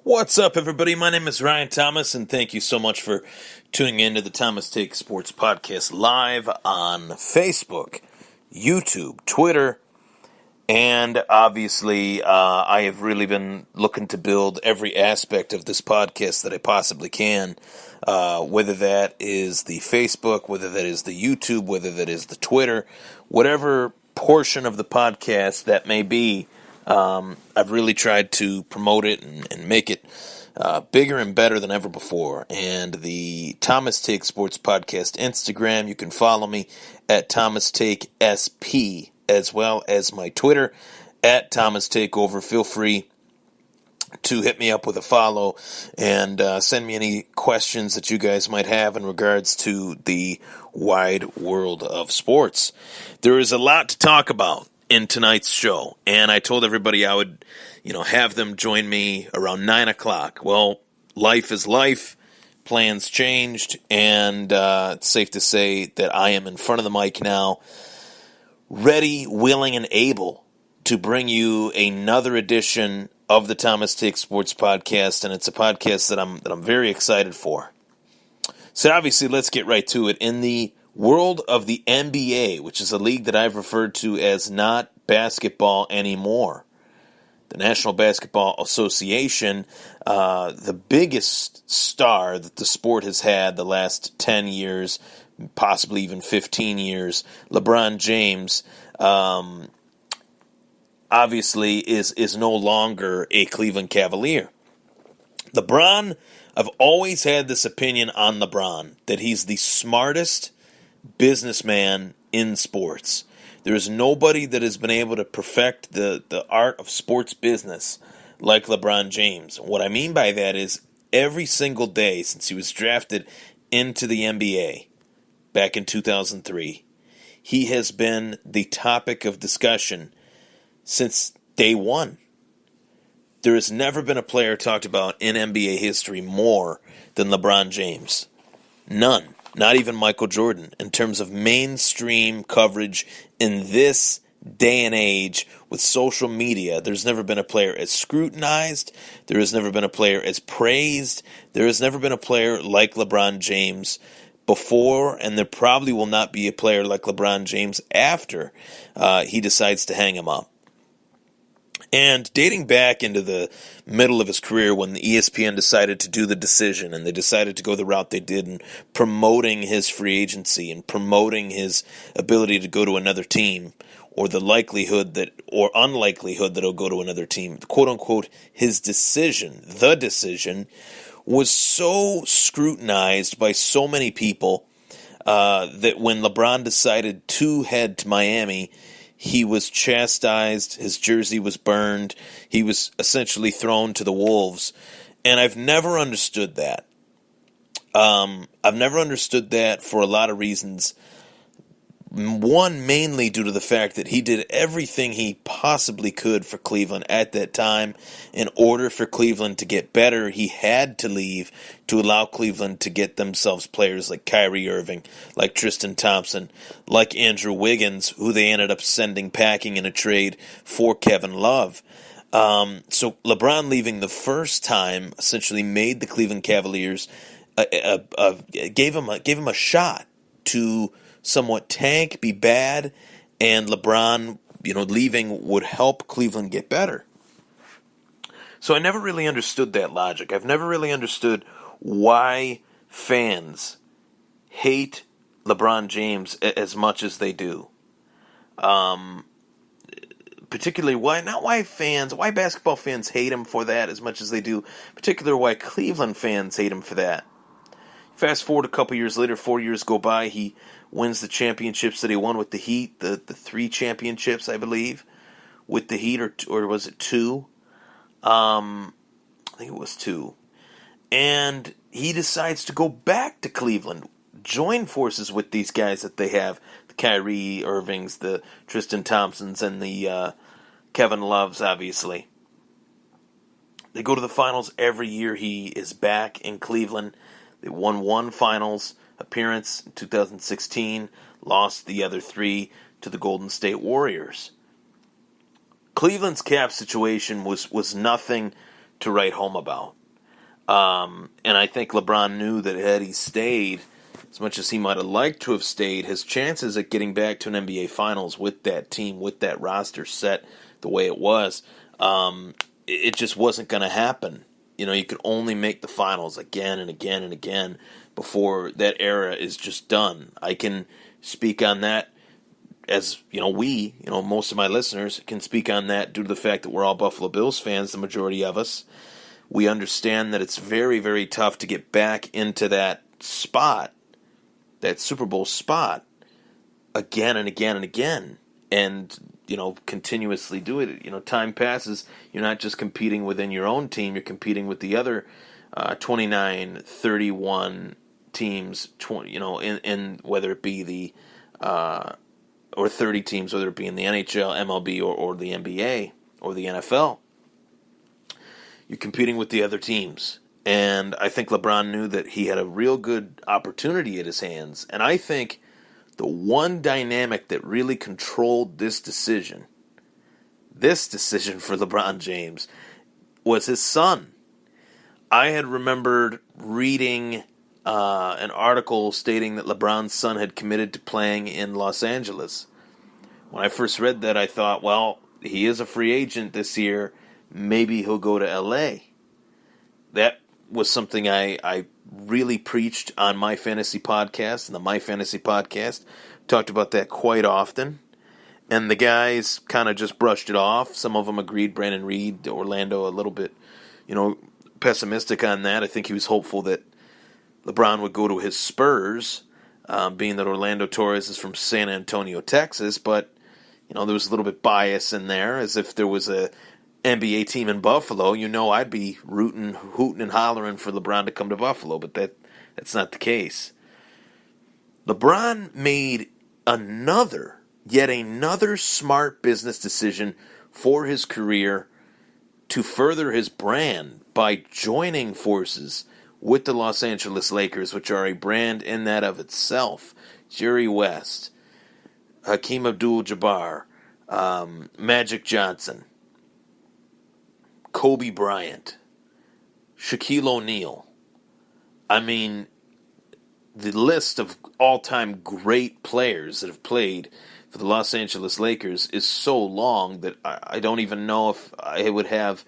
What's up, everybody? My name is Ryan Thomas, and thank you so much for tuning in to the Thomas Take Sports Podcast live on Facebook, YouTube, Twitter, and obviously I have really been looking to build every aspect of this podcast that I possibly can, whether that is the Facebook, whether that is the YouTube, whether that is the Twitter, whatever portion of the podcast that may be. I've really tried to promote it and make it bigger and better than ever before. And the Thomas Take Sports Podcast Instagram, you can follow me at Thomas Take SP, as well as my Twitter at Thomas Takeover. Feel free to hit me up with a follow and send me any questions that you guys might have in regards to the wide world of sports. There is a lot to talk about in tonight's show, and I told everybody I would, have them join me around 9 o'clock. Well, life is life, plans changed, and it's safe to say that I am in front of the mic now, ready, willing, and able to bring you another edition of the Thomas Take Sports Podcast, and it's a podcast that I'm very excited for. So obviously, let's get right to it. In the world of the NBA, which is a league that I've referred to as not basketball anymore, the National Basketball Association, the biggest star that the sport has had the last 10 years, possibly even 15 years, LeBron James, obviously is no longer a Cleveland Cavalier. LeBron, I've always had this opinion on LeBron, that he's the smartest businessman in sports. There is nobody that has been able to perfect the art of sports business like LeBron James. What I mean by that is every single day since he was drafted into the NBA back in 2003, he has been the topic of discussion since day one. There has never been a player talked about in NBA history more than LeBron James. None. Not even Michael Jordan. In terms of mainstream coverage in this day and age with social media, there's never been a player as scrutinized. There has never been a player as praised. There has never been a player like LeBron James before, and there probably will not be a player like LeBron James after he decides to hang him up. And dating back into the middle of his career when the ESPN decided to do the decision and they decided to go the route they did in promoting his free agency and promoting his ability to go to another team, or the likelihood that, or unlikelihood that he'll go to another team, quote unquote, his decision, the decision, was so scrutinized by so many people that when LeBron decided to head to Miami, he was chastised, his jersey was burned, he was essentially thrown to the wolves, and I've never understood that. I've never understood that for a lot of reasons. One, mainly due to the fact that he did everything he possibly could for Cleveland at that time. In order for Cleveland to get better, he had to leave to allow Cleveland to get themselves players like Kyrie Irving, like Tristan Thompson, like Andrew Wiggins, who they ended up sending packing in a trade for Kevin Love. So LeBron leaving the first time essentially made the Cleveland Cavaliers, gave him a shot to somewhat tank, be bad, and LeBron, leaving would help Cleveland get better. So I never really understood that logic. I've never really understood why fans hate LeBron James as much as they do. Particularly why basketball fans hate him for that as much as they do, particularly why Cleveland fans hate him for that. Fast forward a couple years later, 4 years go by, he wins the championships that he won with the Heat, the 3 championships, I believe, with the Heat, or was it 2? I think it was 2. And he decides to go back to Cleveland, join forces with these guys that they have, the Kyrie Irvings, the Tristan Thompsons, and the Kevin Loves, obviously. They go to the finals every year he is back in Cleveland. They won 1 finals appearance in 2016, lost the other 3 to the Golden State Warriors. Cleveland's cap situation was nothing to write home about. And I think LeBron knew that had he stayed, as much as he might have liked to have stayed, his chances at getting back to an NBA Finals with that team, with that roster set the way it was, it just wasn't going to happen. You know, you could only make the finals again and again and again before that era is just done. I can speak on that as, most of my listeners can speak on that due to the fact that we're all Buffalo Bills fans, the majority of us. We understand that it's very, very tough to get back into that spot, that Super Bowl spot, again and again and again. And, continuously do it. Time passes. You're not just competing within your own team. You're competing with the other 29, 31 teams, in whether it be the or 30 teams, whether it be in the NHL, MLB, or the NBA, or the NFL. You're competing with the other teams. And I think LeBron knew that he had a real good opportunity at his hands. And I think the one dynamic that really controlled this decision for LeBron James, was his son. I had remembered reading an article stating that LeBron's son had committed to playing in Los Angeles. When I first read that, I thought, well, he is a free agent this year. Maybe he'll go to L.A. That was something I really preached on my fantasy podcast, and the My Fantasy podcast. Talked about that quite often. And the guys kind of just brushed it off. Some of them agreed. Brandon Reed, Orlando, a little bit, pessimistic on that. I think he was hopeful that LeBron would go to his Spurs, being that Orlando Torres is from San Antonio, Texas. But, there was a little bit bias in there, as if there was a NBA team in Buffalo. I'd be hooting and hollering for LeBron to come to Buffalo, but that's not the case. LeBron made yet another smart business decision for his career to further his brand by joining forces with the Los Angeles Lakers, which are a brand in that of itself. Jerry West, Hakeem Abdul-Jabbar, Magic Johnson, Kobe Bryant, Shaquille O'Neal. I mean, the list of all-time great players that have played for the Los Angeles Lakers is so long that I don't even know if I would have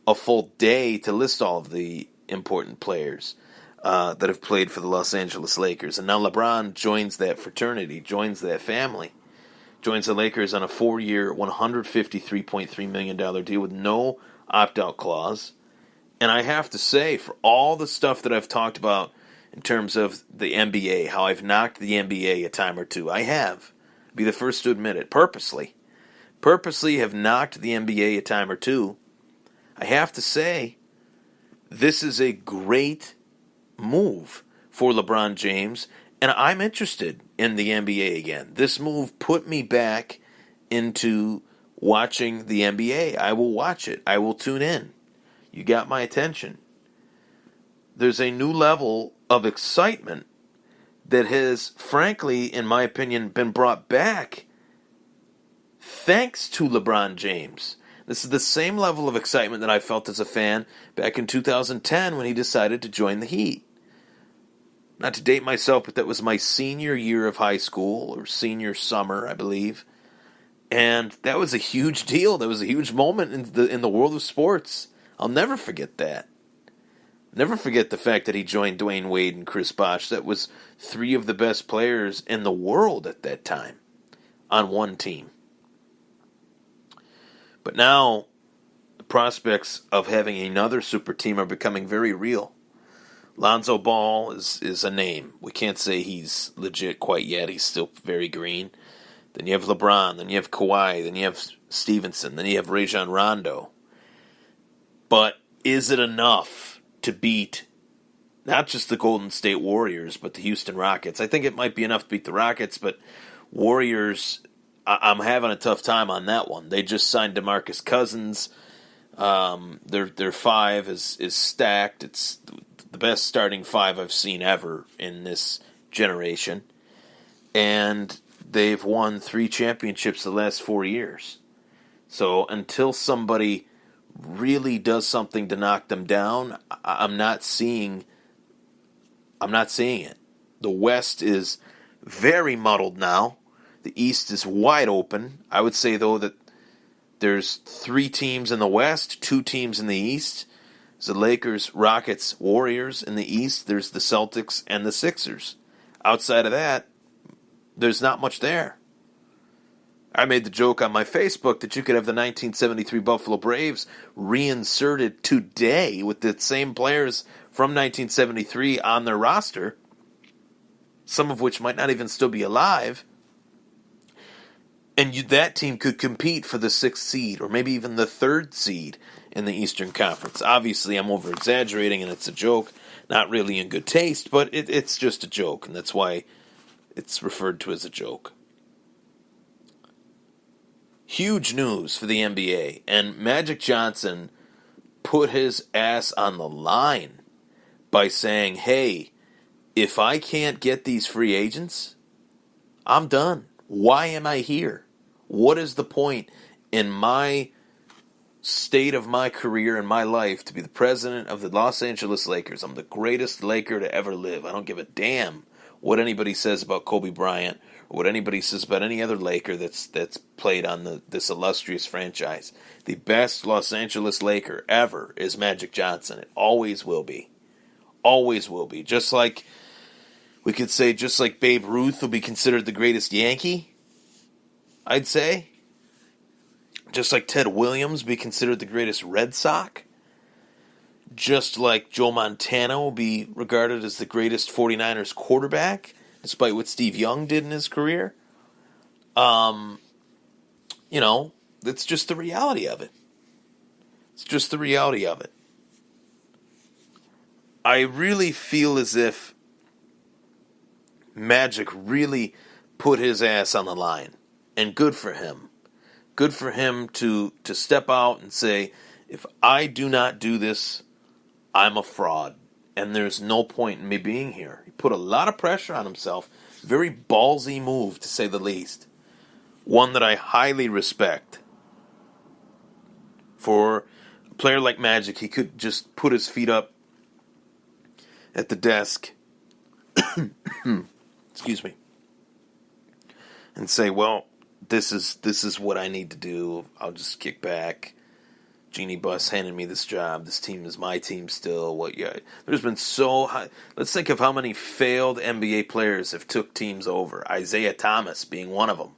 a full day to list all of the important players that have played for the Los Angeles Lakers. And now LeBron joins that fraternity, joins that family, joins the Lakers on a 4-year, $153.3 million deal with no opt-out clause. And I have to say, for all the stuff that I've talked about in terms of the NBA, how I've knocked the NBA a time or two, I have. Be the first to admit it. Purposely have knocked the NBA a time or two. I have to say, this is a great move for LeBron James, and I'm interested in the NBA again. This move put me back into watching the NBA. I will watch it. I will tune in. You got my attention. There's a new level of excitement that has, frankly, in my opinion, been brought back thanks to LeBron James. This is the same level of excitement that I felt as a fan back in 2010 when he decided to join the Heat. Not to date myself, but that was my senior year of high school, or senior summer, I believe. And that was a huge deal. That was a huge moment in the world of sports. I'll never forget that. Never forget the fact that he joined Dwayne Wade and Chris Bosh. That was 3 of the best players in the world at that time on one team. But now, the prospects of having another super team are becoming very real. Lonzo Ball is a name. We can't say he's legit quite yet. He's still very green. Then you have LeBron. Then you have Kawhi. Then you have Stevenson. Then you have Rajon Rondo. But is it enough to beat not just the Golden State Warriors, but the Houston Rockets? I think it might be enough to beat the Rockets, but Warriors, I'm having a tough time on that one. They just signed DeMarcus Cousins. Their 5 is stacked. It's the best starting 5 I've seen ever in this generation. And they've won 3 championships the last 4 years. So until somebody really does something to knock them down, I'm not seeing it. The West is very muddled now. The East is wide open. I would say, though, that there's 3 teams in the West, 2 teams in the East. There's the Lakers, Rockets, Warriors in the East. There's the Celtics and the Sixers. Outside of that, there's not much there. I made the joke on my Facebook that you could have the 1973 Buffalo Braves reinserted today with the same players from 1973 on their roster, some of which might not even still be alive, and that team could compete for the 6th seed or maybe even the 3rd seed in the Eastern Conference. Obviously, I'm over-exaggerating, and it's a joke, not really in good taste, but it's just a joke, and that's why it's referred to as a joke. Huge news for the NBA, and Magic Johnson put his ass on the line by saying, hey, if I can't get these free agents, I'm done. Why am I here? What is the point in my state of my career and my life to be the president of the Los Angeles Lakers? I'm the greatest Laker to ever live. I don't give a damn what anybody says about Kobe Bryant or what anybody says about any other Laker that's played on this illustrious franchise. The best Los Angeles Laker ever is Magic Johnson. It always will be. Always will be. Just like we could say, just like Babe Ruth will be considered the greatest Yankee, I'd say. Just like Ted Williams will be considered the greatest Red Sox. Just like Joe Montana will be regarded as the greatest 49ers quarterback, despite what Steve Young did in his career. That's just the reality of it. It's just the reality of it. I really feel as if Magic really put his ass on the line. And good for him. Good for him to step out and say, if I do not do this, I'm a fraud. And there's no point in me being here. He put a lot of pressure on himself. Very ballsy move, to say the least. One that I highly respect. For a player like Magic, he could just put his feet up at the desk. Excuse me. And say, well, this is what I need to do. I'll just kick back. Jeannie Buss handed me this job. This team is my team still. There's been let's think of how many failed NBA players have took teams over. Isaiah Thomas being one of them.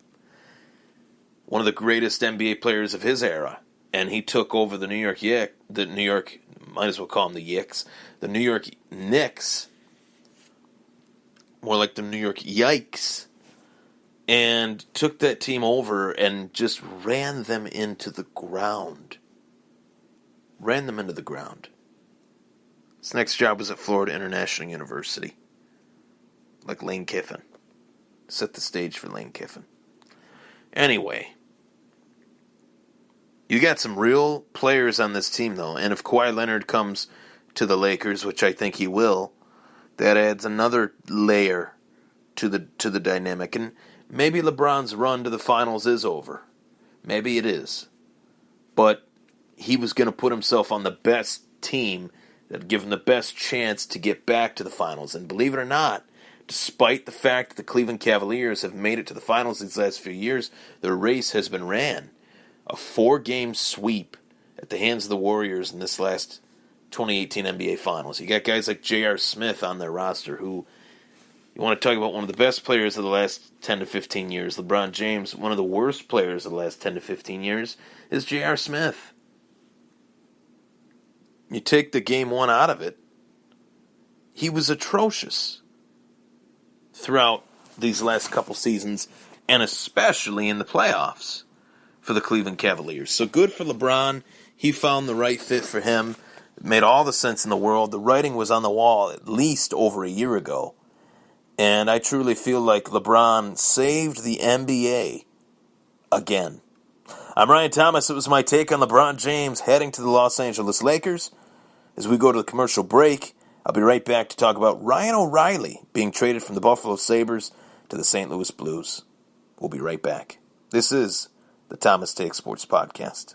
One of the greatest NBA players of his era. And he took over the New York, might as well call them the Yicks, the New York Knicks. More like the New York Yikes. And took that team over and just ran them into the ground. His next job was at Florida International University. Like Lane Kiffin. Set the stage for Lane Kiffin. Anyway. You got some real players on this team, though. And if Kawhi Leonard comes to the Lakers, which I think he will, that adds another layer to the dynamic. And maybe LeBron's run to the finals is over. Maybe it is. But he was going to put himself on the best team that would give him the best chance to get back to the finals. And believe it or not, despite the fact that the Cleveland Cavaliers have made it to the finals these last few years, their race has been ran. A 4-game sweep at the hands of the Warriors in this last 2018 NBA Finals. You got guys like J.R. Smith on their roster who, you want to talk about one of the best players of the last 10 to 15 years, LeBron James. One of the worst players of the last 10 to 15 years is J.R. Smith. You take the game one out of it, he was atrocious throughout these last couple seasons, and especially in the playoffs for the Cleveland Cavaliers. So good for LeBron. He found the right fit for him. It made all the sense in the world. The writing was on the wall at least over a year ago. And I truly feel like LeBron saved the NBA again. I'm Ryan Thomas. It was my take on LeBron James heading to the Los Angeles Lakers. As we go to the commercial break, I'll be right back to talk about Ryan O'Reilly being traded from the Buffalo Sabres to the St. Louis Blues. We'll be right back. This is the Thomas Take Sports Podcast.